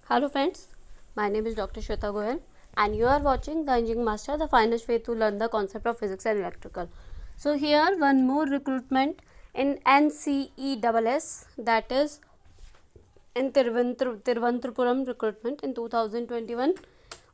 Hello friends, my name is Dr. Shweta Goyal and you are watching the Engineering Master, the finest way to learn the concept of physics and electrical. So here one more recruitment in NCESS, that is in Tiruvananthapuram recruitment in 2021.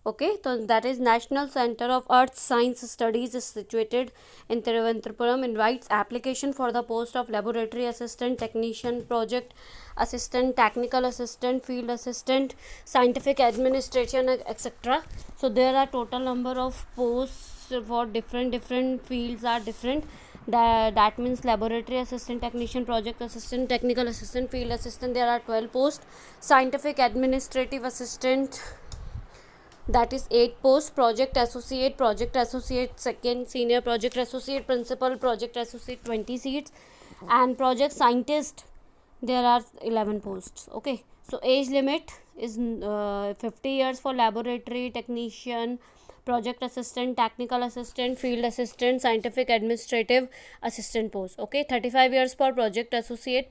Okay, so that is National Center of Earth Science Studies is situated in Tiruvananthapuram, invites application for the post of laboratory assistant, technician, project assistant, technical assistant, field assistant, scientific administration, etc. So there are total number of posts for different fields are different. That means laboratory assistant, technician, project assistant, technical assistant, field assistant, there are 12 posts. Scientific administrative assistant, that is 8 posts. Project associate second, senior project associate, principal project associate, 20 seats. And project scientist, there are 11 posts. Okay, so age limit is 50 years for laboratory technician, project assistant, technical assistant, field assistant, scientific administrative assistant post. Okay, 35 years for project associate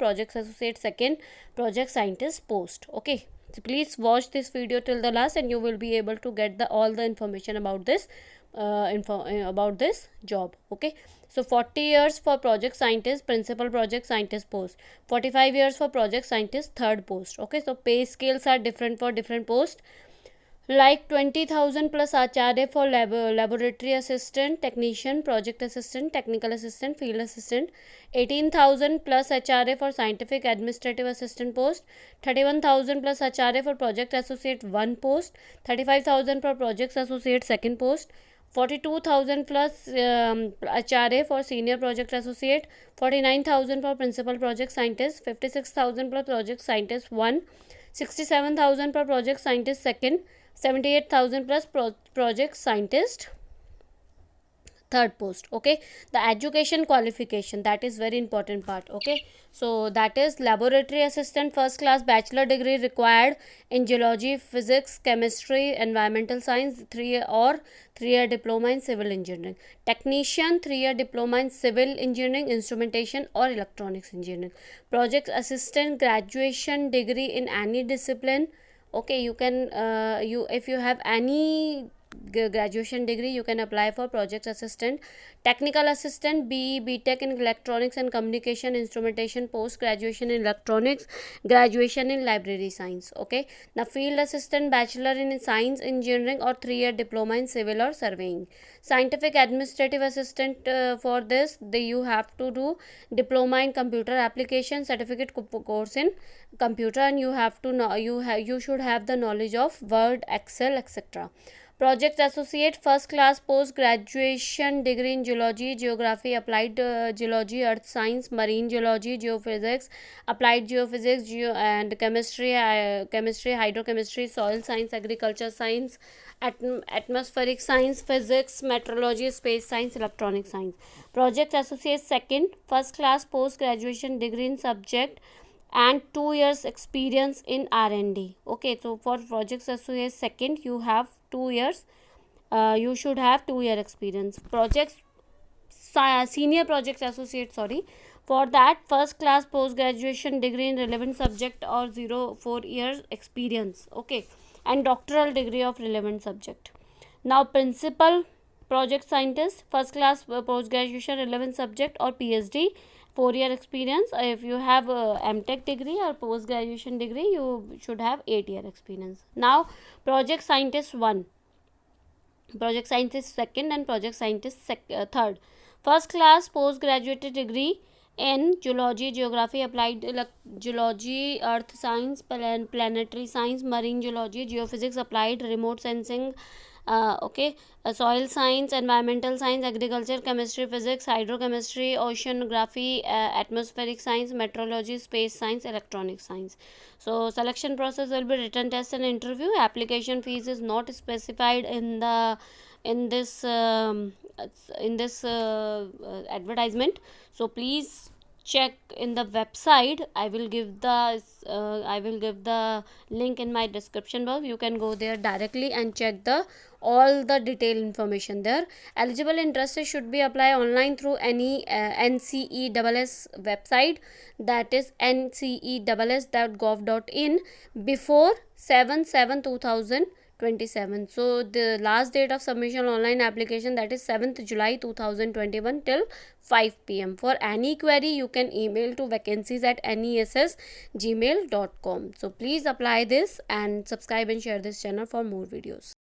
second, project scientist post. Okay, so please watch this video till the last and you will be able to get all the information about this about this job. Okay, so 40 years for project scientist, principal project scientist post, 45 years for project scientist third post. Okay, so pay scales are different for different posts, like 20,000 plus acharya for laboratory assistant, technician, project assistant, technical assistant, field assistant, 18,000 plus acharya for scientific administrative assistant post, 31,000 plus acharya for project associate 1 post, 35,000 for project associate second post, 42,000 plus acharya for senior project associate, 49,000 for principal project scientist, 56,000 plus project scientist 1, 67,000 per project scientist second, 78,000 plus project scientist third post. Okay, the education qualification, that is very important part. Okay, so that is laboratory assistant first class bachelor degree required in geology, physics, chemistry, environmental science, 3-year diploma in civil engineering. Technician, 3-year diploma in civil engineering, instrumentation or electronics engineering. Project assistant, graduation degree in any discipline. Okay, you can if you have any graduation degree, you can apply for project assistant. Technical assistant, BE, BTech in electronics and communication, instrumentation, post graduation in electronics, graduation in library science. Okay, the field assistant, bachelor in science engineering or 3-year diploma in civil or surveying. Scientific administrative assistant, for this you have to do diploma in computer application, certificate course in computer, and you have to know you should have the knowledge of Word, Excel, etc. Project associate first class post graduation degree in geology, geography, applied geology, earth science, marine geology, geophysics, applied geophysics, and chemistry, hydrochemistry, soil science, agriculture science, atmospheric science, physics, meteorology, space science, electronic science. Project associate second first class post graduation degree in subject and 2 years experience in R&D. Okay, so for projects associate second you have 2 years, you should have 2-year experience. Projects senior project associate, sorry, for that first class post graduation degree in relevant subject or 4 years experience. Okay, and doctoral degree of relevant subject. Now principal project scientist first class post graduation relevant subject or PhD, 4-year experience. If you have a MTech degree or post graduation degree, you should have 8-year experience. Now project scientist 1, project scientist second, and project scientist third. First class post graduate degree in geology, geography, applied geology, earth science, planetary science, marine geology, geophysics, applied remote sensing, okay, soil science, environmental science, agriculture, chemistry, physics, hydrochemistry, oceanography, atmospheric science, meteorology, space science, electronic science. So selection process will be written test and interview. Application fees is not specified in the in this advertisement, so please check in the website. I will give the link in my description box. You can go there directly and check the all the detailed information there. Eligible interested should be apply online through any NCESS website, that is nceess.gov.in, before 7/7/2027. So the last date of submission online application, that is 7th July 2021 till 5 p.m. For any query you can email to vacancies@ness@gmail.com. So please apply this and subscribe and share this channel for more videos.